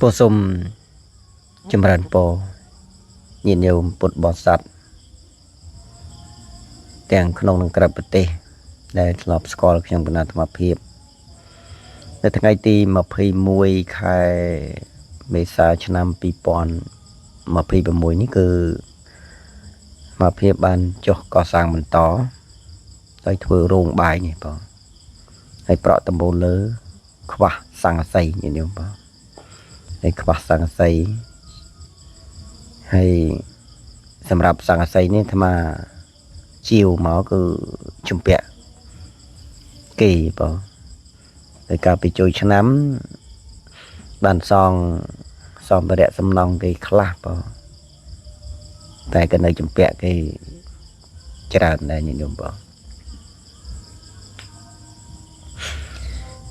ពោសុំចម្រើនពរញាតិញោមពុទ្ធបរិស័ទទាំងក្នុងនិងក្រៅប្រទេសដែលធ្លាប់ស្គាល់ខ្ញុំគណៈអាត្មាភាពនៅថ្ងៃទី21ខែមេសាឆ្នាំ2026នេះគឺអាត្មាភាពបានចុះកសាងបន្តដោយធ្វើរោងបាយនេះបងហើយប្រក់ដំបូលលើខ្វះសង្កសីញាតិញោមបងហើយខ្វះសង្កសីហើយសម្រាប់សង្កសីនេះអាត្មាជាវមកគឺជំពាក់គេបងហើយកាលពីចូលឆ្នាំបានសងសម្ភារៈសំណង់គេខ្លះបងតែក៏នៅជំពាក់គេច្រើនដែរញាតិញោមបង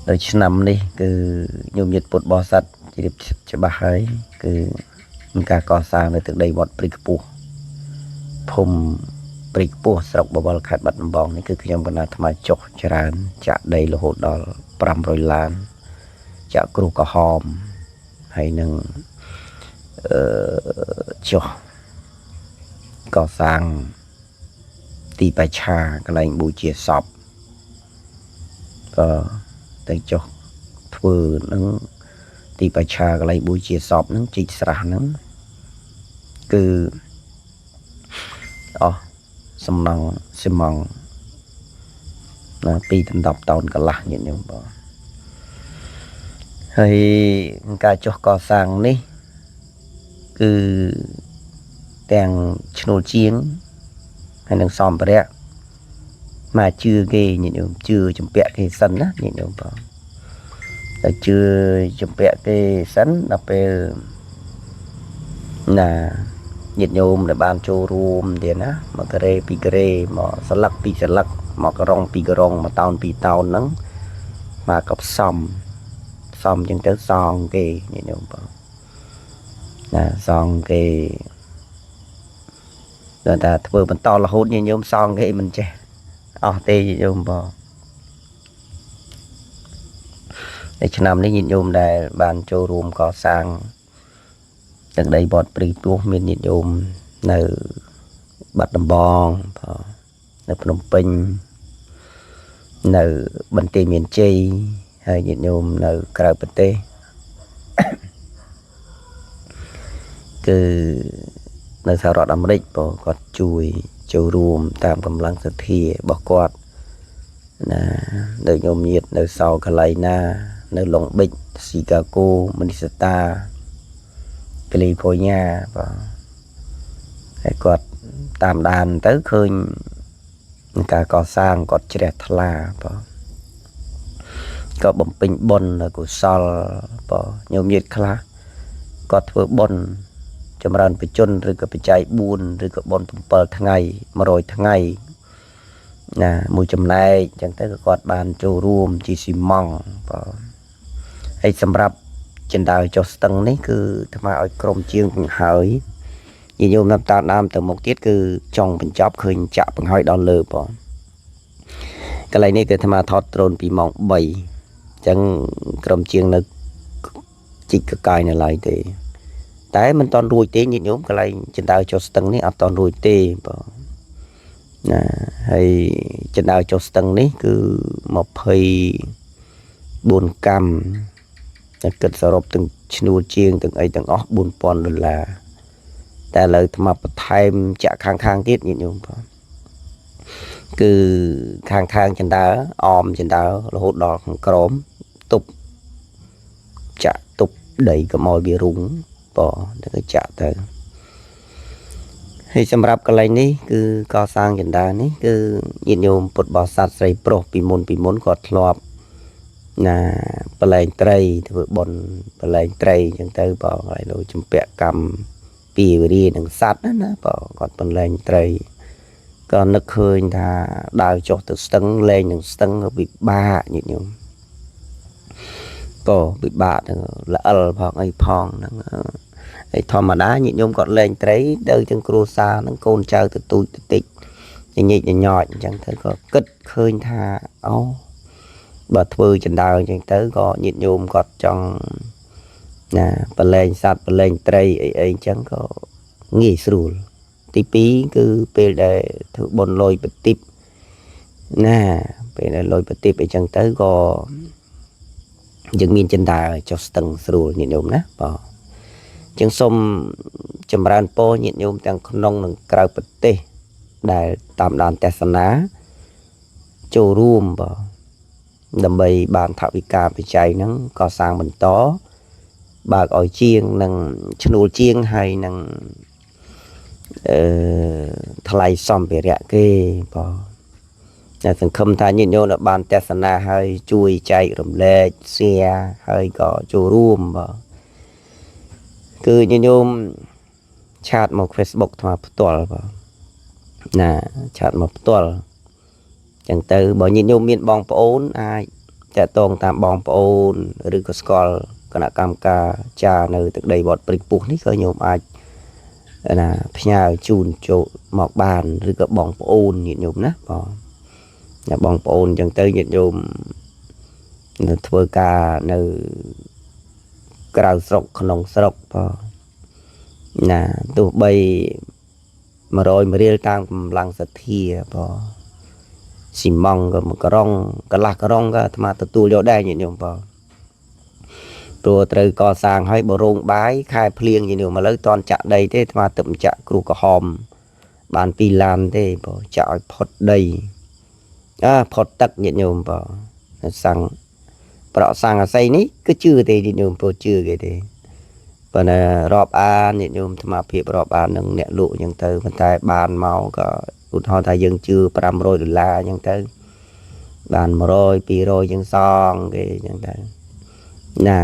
ដោយឆ្នាំនេះគឺញោមញាតិពុទ្ធបរិស័ទជ្រាបច្បាស់ហើយគឺមានការកសាងនៅទឹកដីវត្តព្រៃខ្ពស់ភូមិព្រៃខ្ពស់ស្រុកបវរខេត្តបាត់ដំបងនេះគឺខ្ញុំកណាអាត្មាចុះច្រើនចាក់ដីរហូតដល់500ឡានចាក់គ្រូក្រហមហើយនឹងចុះកសាងទីបច្ឆាកន្លែងបូជាសពក៏តែចុះធ្វើនឹងទីបច្ឆាកន្លែងបូជាសពនឹងជីកស្រះនឹងគឺអស់សំណង់ស៊ីម៉ង់ណា2ដល់10តោនកន្លះញាតិញោមបងហើយការចុះកសាងនេះគឺទាំងឈ្នួលជាងហើយនឹងសម្ភារៈមកជឿគេញាតិញោមជឿជំពាក់គេសិនណាញាតិញោមបងតែជឿជំពាក់គេសិនដល់ពេលណាញាតិញោមដែលបានចូលរួមទៀតណាមកការ៉េ2ការ៉េមកស្លឹក2ស្លឹកមកករង2ករងមកតោន2តោនហ្នឹងមកក៏ផ្សំអញ្ចឹងទៅសងគេញាតិញោមបងណាសងគេដល់តែធ្វើបន្តរហូតញាតិញោមសងគេមិនចេះអស់ទេញាតិញោមបងในឆ្នាំនេះញាតិញោមដែលបានចូលរួមកសាងទឹកដីវត្តព្រៃខ្ពស់មានញាតិញោមនៅបាត់ដំបងនៅភ្នំពេញនៅបន្ទាយមានជ័យហើយញាតិញោមនៅក្រៅប្រទេសគឺនៅសហរដ្ឋអាមេរិកបងគាត់ជួយចូលរួមតាមកម្លាំងសទ្ធារបស់គាត់ណាដោយញោមញាតិនៅសោកន្លែងណានៅឡុងប៊ិចស៊ីកាហ្គោមីនីសតាកាលីហ្វ័រញ៉ាបាទហើយគាត់តាមដានទៅឃើញការកសាងគាត់ជ្រះថ្លាបាទក៏បំពេញបុណ្យកុសលបាទញោមញាតិខ្លះគាត់ធ្វើបុណ្យចម្រើនបច្ចុប្បន្នឬក៏បច្ច័យ4ឬក៏បុណ្យ7ថ្ងៃ100ថ្ងៃណាមួយចំណែកអញ្ចឹងទៅគាត់បានចូលរួមជាស៊ីម៉ង់បាទហើយសម្រាប់ចិន្តាចុះស្ទឹងនេះគឺអាត្មាឲ្យក្រុមជាងបង្ហើយញាតិញោមតាមដើមទៅមុខទៀតគឺចង់បញ្ចប់ឃើញចាក់បង្ហើយដល់លើបងកន្លែងនេះគឺអាត្មាថតដ្រូនពីម៉ោង3អញ្ចឹងក្រុមជាងនៅជីកកកាយនៅឡើយទេតែមិនតន់រួចទេញាតិញោមកន្លែងចិន្តាចុះស្ទឹងនេះអត់តន់រួចទេបងណាហើយចិន្តាចុះស្ទឹងនេះគឺ24កម្មតែគិតសរុបទាំងឈ្នួលជាងទាំងអីទាំងអស់$4000តែឥឡូវអាត្មាបន្ថែមចាក់ខាងទៀតញាតិញោមបងគឺខាងចិន្តាអមចិន្តារហូតដល់ខាងក្រោមទប់ចាក់ទប់ដីកុំឲ្យវារុងបងទៅចាក់ទៅហើយសម្រាប់កន្លែងនេះគឺកសាងចិន្តានេះគឺញាតិញោមពុទ្ធបរិស័ទស្រីប្រុសពីមុនគាត់ធ្លាប់ណាបលែងត្រីធ្វើបុណ្យបលែងត្រីអញ្ចឹងទៅបងហើយលោកជំពាក់កម្មពីវិរិយនឹងសัตว์ណាបងគាត់បលែងត្រីក៏នឹកឃើញថាដើរចុះទៅស្ទឹងលែងនឹងស្ទឹងពិបាកញាតិញោមក៏ពិបាកទៅល្អិលផងអីផងហ្នឹងហើយធម្មតាញាតិញោមគាត់លែងត្រីទៅទាំងគ្រួសារហ្នឹងកូនចៅទៅទូចទៅតិចញញញញអញ្ចឹងទៅក៏គិតឃើញថាអូបើធ្វើចិន្តាអញ្ចឹងទៅក៏ញាតិញោមគាត់ចង់ ណាបលែងសត្វបលែងត្រីអីអញ្ចឹងក៏ងាយស្រួលទី2គឺពេលដែលធ្វើបុណ្យលុយប្រទីបណាពេលដែលលុយប្រទីបអីចឹងទៅក៏យើងមានចិន្តាចុះស្ទឹងស្រួលញាតិញោមណាបាទចឹងសូមចម្រើនពរញាតិញោមទាំងក្នុងនិងក្រៅប្រទេសដែលតាមដានទស្សនាចូលរួមបាទដើម្បីបានថវិកាបច្ច័យហ្នឹងក៏សាងបន្តបើកឲ្យជាងនិងឈ្នួលជាងហើយនឹងថ្លៃសម្ភារៈគេបាទតែសង្ឃឹមថាញាតិញោមបានទស្សនាហើយជួយចែករំលែក share ហើយក៏ចូលរួមបាទគឺញាតិញោមឆាតមក Facebook ថ្មផ្ទាល់បាទណាឆាតមកផ្ទាល់ចឹងទៅបើញាតិញោមមានបងប្អូនអាចតាក់ទងតាមបងប្អូនឬក៏ស្គាល់គណៈកម្មការចានៅទឹកដីវត្តព្រៃពុះនេះក៏ញោមអាចណាផ្ញើជូនចូលមកបានឬក៏បងប្អូនញាតិញោមណាបាទបងប្អូនចឹងទៅញាតិញោមនៅធ្វើការនៅក្រៅស្រុកក្នុងស្រុកបាទណាទោះបី100រៀលតាមកម្លាំងសទ្ធាបាទស៊ីម៉ងក៏មួយករុងកន្លះករុងក៏អាត្មាទទួលយកដែរញាតិញោមបាទព្រោះត្រូវកសាងឲ្យបរោងបាយខែភ្លៀងញាតិញោមឥឡូវតន់ចាក់ដីទេអាត្មាទឹកចាក់គ្រូក្រហមបាន2ឡានទេបាទចាក់ឲ្យផុតដីផុតទឹកញាតិញោមបាទសាំងប្រក់សាំងអាស័យនេះគឺជឿទេញាតិញោមពោលជឿគេទេប៉ុន្តែរាប់អានញាតិញោមអាត្មាភាពរាប់អាននឹងអ្នកលក់អញ្ចឹងទៅប៉ុន្តែបានមកក៏ឧទាហរណ៍ថាយើងជឿ$500អញ្ចឹងទៅបាន100 200ជាងសងគេអញ្ចឹងទៅណា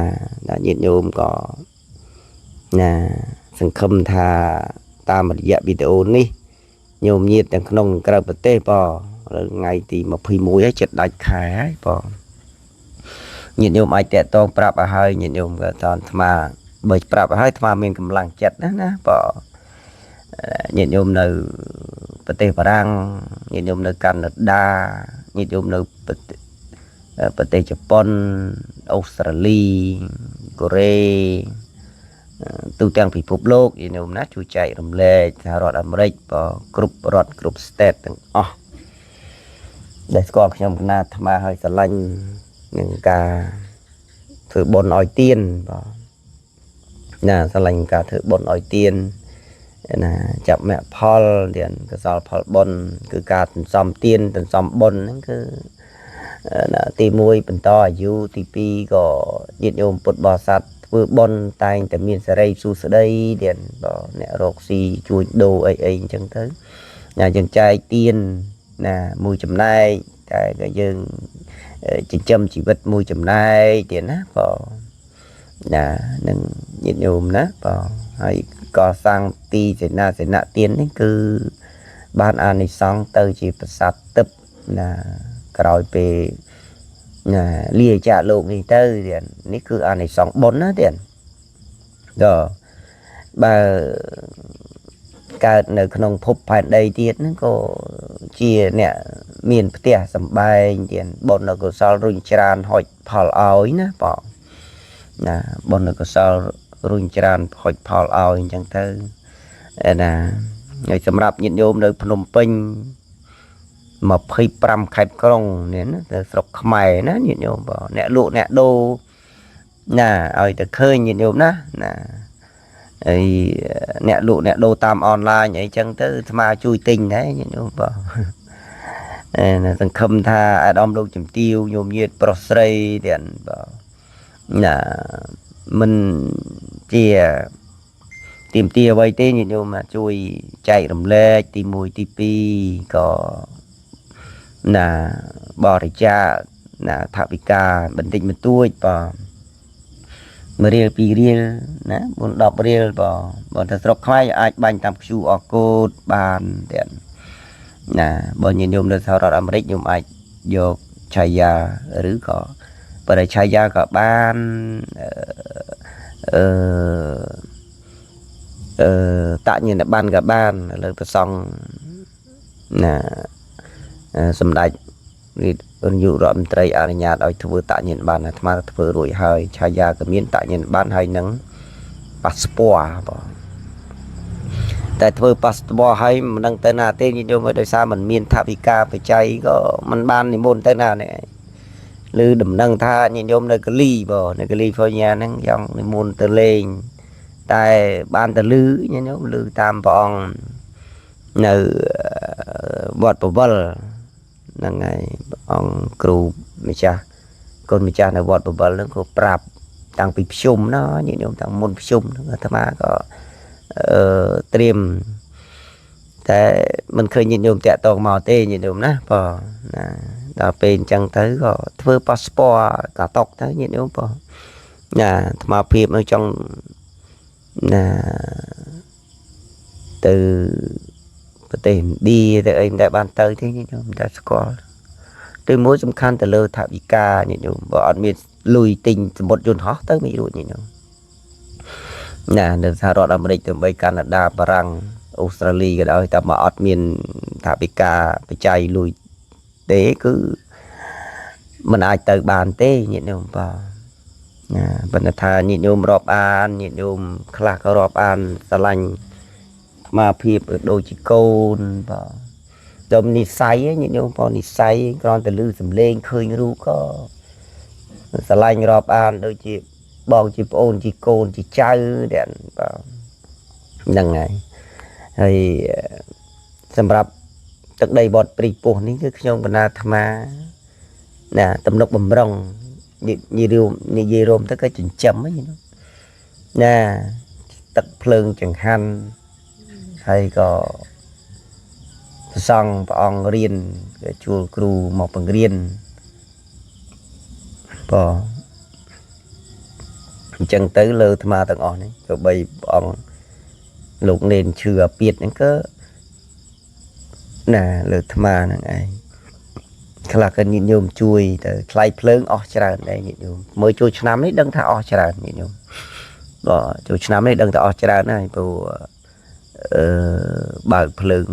ញាតិញោមក៏ណាសង្ឃឹមថាតាមរយៈវីដេអូនេះញោមញាតិទាំងក្នុងនិងក្រៅប្រទេសបើថ្ងៃទី21ហើយចិត្តដាច់ខែហើយបើញាតិញោមអាចតាក់ទងប្រាប់ឲ្យហើយញាតិញោមក៏តអាត្មាបើប្រាប់ឲ្យហើយអាត្មាមានកម្លាំងចិត្តណាបើញាតិញោមនៅប្រទេសបារាំងញាតិញោមនៅកាណាដាញាតិញោមនៅប្រទេសជប៉ុនអូស្ត្រាលីកូរ៉េទូទាំងពិភពលោកញាតិញោមណាជួយចែករំលែកសហរដ្ឋអាមេរិកបើគ្រប់រដ្ឋគ្រប់ state ទាំងអស់ដែលស្គាល់ខ្ញុំគណៈអាត្មាឲ្យស្រឡាញ់នឹងការធ្វើបុណ្យឲ្យទានបាទណាស្រឡាញ់ការធ្វើបុណ្យឲ្យទានណាចាប់មគ្គផលទានកសលផលបុណ្យគឺការសន្សំទានសន្សំបុណ្យហ្នឹងគឺទី1បន្តអាយុទី2ក៏ញាតិញោមពុទ្ធបរិស័ទធ្វើបុណ្យតែងតែមានសេរីសុស្ដីទៀតបាទអ្នករកស៊ីជួយដូរអីអញ្ចឹងទៅណាយើងចែកទានណាមួយចំណែកតែក៏យើងចិញ្ចឹមជីវិតមួយចំណែកទៀតណាបាទណានឹងញាតិញោមណាបាទហើយកសាងទីសេនាសនៈទាននេះគឺបានអានិសង្សទៅជាប្រស័ព្ទទឹកណាក្រោយពេលណាលាចាកលោកនេះទៅទៀតនេះគឺអានិសង្សបុណ្យណាទៀតដល់បើកើតនៅក្នុងភពផែនដីទៀតហ្នឹងក៏ជាអ្នកមានផ្ទះសម្បែងទៀតបុណ្យកុសលរុញច្រានហុចផលឲ្យណាបងណាបុណ្យកុសលរុញច្រានហុចផលឲ្យអញ្ចឹងទៅណាហើយសម្រាប់ញាតិញោមនៅភ្នំពេញ25ខេត្តក្រុងនេះណាទៅស្រុកខ្មែរណាញាតិញោមបងអ្នកលក់អ្នកដូរណាឲ្យតែឃើញញាតិញោមណាហើយអ្នកលក់អ្នកដូរតាមអនឡាញអីចឹងទៅអាត្មាជួយទិញដែរញាតិញោមបងសង្ឃឹមថាអាដាមលោកជំទាវញោមញាតិប្រុសស្រីទៀតបងណាមិនជាទៀមទាអ្វីទេញាតិញោមជួយចែករំលែកទី1ទី2ក៏ណាបរិច្ចាគណាថវិកាបន្តិចបន្តួចបង1រៀល2រៀលណា4 10រៀលបើទៅស្រុកខ្មែរអាចបាញ់តាម QR code បានទៀតណាបើញាតិញោមនៅសហរដ្ឋអាមេរិកញោមអាចយកឆាយាឬក៏បរិច្ឆាយាក៏បានតាក់ញាណបានក៏បានលើប្រសង់ណាសម្ដេចនាយករដ្ឋមន្ត្រីអនុញ្ញាតឲ្យធ្វើតាក់ញាណបានអាត្មាធ្វើរួចហើយឆាយាក៏មានតាក់ញាណបានហើយនឹង passport បងតែធ្វើប៉ាសពតឲ្យមិនដឹងទៅណាទេញាតិញោមដោយសារมันមានថវិកាបច្ច័យក៏มันបាននិមន្តទៅណានេះឬដំណឹងថាញាតិញោមនៅកាលីបងនៅកាលីហ្វ័រញ៉ាហ្នឹងចង់និមន្តទៅលេងតែបានទៅលឺញាតិញោមលឺតាមព្រះអង្គនៅវត្តបវលហ្នឹងហើយព្រះអង្គគ្រូម្ចាស់កូនម្ចាស់នៅវត្តបវលហ្នឹងក៏ប្រាប់តាំងពីភ្ជុំណាញាតិញោមតាំងមុនភ្ជុំហ្នឹងអាត្មាក៏ត្រៀមតែមិនឃើញញាតិញោមតាក់តងមកទេញាតិញោមណាបងណាដល់ពេលអញ្ចឹងទៅក៏ធ្វើប៉ាសពតក៏តកទៅញាតិញោមបងណាអាត្មាភាពនៅចង់ណាទៅប្រទេសឥណ្ឌាទៅអីមិនដែលបានទៅទេញាតិញោមតែស្គាល់ទីមួយសំខាន់ទៅលើថវិកាញាតិញោមបើអត់មានលុយទិញសមុទ្រយន្តហោះទៅមិនរួចញាតិញោមណានៅសហរដ្ឋអាមេរិកទៅបីកាណាដាបារាំងអូស្ត្រាលីក៏ដោយតែមកអត់មានថវិកាបច្ច័យលុយទេគឺមិនអាចទៅបានទេញាតិញោមបាទណាប៉ុន្តែថាញាតិញោមរាប់អានញាតិញោមខ្លះក៏រាប់អានស្រឡាញ់មកភាពដូចជាកូនបាទដល់និស័យញាតិញោមបងនិស័យគ្រាន់តែឮសំឡេងឃើញរូបក៏ស្រឡាញ់រាប់អានដូចជាបងជាប្អូនជាកូនជាចៅដែលបាទហ្នឹងហើយសម្រាប់ទឹកដីវត្តព្រីពោះនេះគឺខ្ញុំកណាអាត្មាណាទំនុកបំរុងនិយាយរួមទៅក៏ចិញ្ចឹមហ្នឹងណាទឹកភ្លើងចង្ហាន់ហើយក៏ព្រះសង្ឃព្រះអង្គរៀនជួលគ្រូមកបង្រៀនបងអញ្ចឹងទៅលើអាត្មាទាំងអស់នេះក៏បីព្រះអង្គលោកនេនឈឺអាពាតហ្នឹងក៏ណាលើអាត្មាហ្នឹងឯងខ្លះក៏ញាតិញោមជួយទៅថ្លៃភ្លើងអស់ច្រើនដែរញាតិញោមមើលជួយឆ្នាំនេះដឹងថាអស់ច្រើនញាតិញោមបាទជួយឆ្នាំនេះដឹងថាអស់ច្រើនហើយព្រោះបើកភ្លើង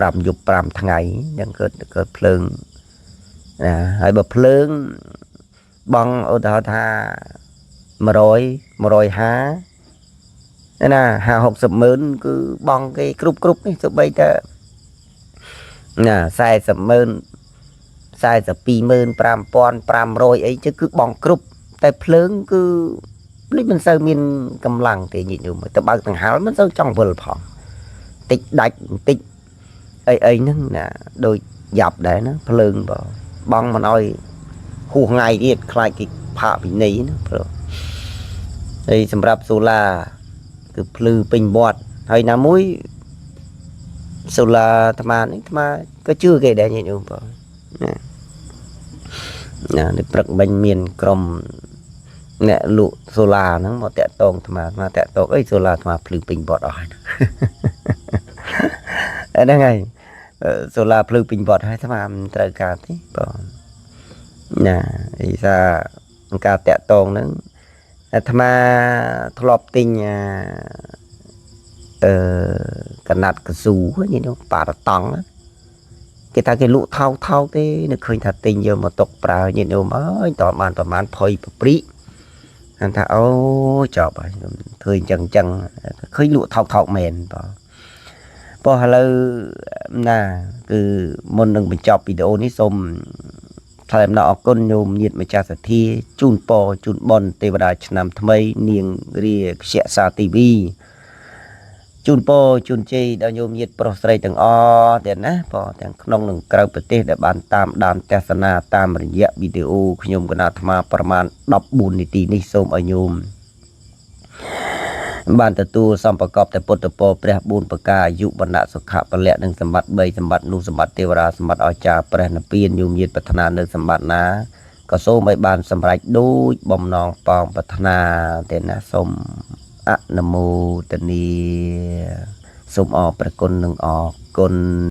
5យប់5ថ្ងៃអញ្ចឹងកើតភ្លើងណាហើយបើភ្លើងបងឧទាហរណ៍ថា100 150ណា50-60ម៉ឺនគឺបងគេគ្រប់នេះទៅបីតែណា40ម៉ឺន425500អីchứគឺបងគ្រប់តែភ្លើងគឺដូចមិនសូវមានកម្លាំងទេញាតិញោមទៅបើកដង្ហែលមិនសូវចង់វិលផងតិចដាច់បន្តិចអីហ្នឹងណាដូចយ៉ាប់ដែរណាភ្លើងបងមិនអោយហួសថ្ងៃទៀតខ្លាចគេផាកពីនេះណាព្រោះហើយសម្រាប់សូឡាគឺភ្លឺពេញវត្តហើយណាមួយសូឡាអាត្មានេះអាត្មាក៏ជឿគេដែរញាតិញោមបងណានេះព្រឹកមិញមានក្រុមអ្នកលក់សូឡាហ្នឹងមកតាក់តងអាត្មាតាក់តងអីសូឡាអាត្មាភ្លឺពេញវត្តអស់ហើយហ្នឹងហើយសូឡាភ្លឺពេញវត្តហើយអាត្មាមិនត្រូវការទេបងណាអីថាការតាក់តងហ្នឹងអាត្មាធ្លាប់ទិញកណាត់កស៊ូនេះប៉ារតង់គេថាគេលក់ថោកទេនឹកឃើញថាទិញយកមកຕົកប្រើញាតិញោមអើយតើបានប្រហែលផុយប្រព្រីគាត់ថាអូចប់ហើយធ្វើអញ្ចឹងឃើញលក់ថោកមែនបងឥឡូវណាគឺមុននឹងបញ្ចប់វីដេអូនេះសូមថ្លែងអំណរអគុណញោមញាតិម្ចាស់សទ្ធាជូនពរជូនបុណ្យទេវតាឆ្នាំថ្មីនាងរាខ្យសាទីវីជូនពរជូនជ័យដល់ញោមញាតិប្រុសស្រីទាំងអស់ទៀតណាបងទាំងក្នុងនិងក្រៅប្រទេសដែលបានតាមដានទស្សនាតាមរយៈវីដេអូខ្ញុំកណាអាត្មាប្រមាណ14នាទីនេះសូមឲ្យញោមបានទទួលសម្បកបតែពុទ្ធពរព្រះ4ប្រការអាយុវណ្ណៈសុខៈពលៈនិងសម្បត្តិ3សម្បត្តិនោះសម្បត្តិទេវតាសម្បត្តិអស្ចារ្យព្រះនិព្វានញោមញាតិប្រាថ្នានៅសម្បត្តិណាក៏សូមឲ្យបានសម្រេចដូចបំណងប៉ងប្រាថ្នាទេណាសូមអនុមោទនាសូមអរព្រះគុណនិងអរគុណ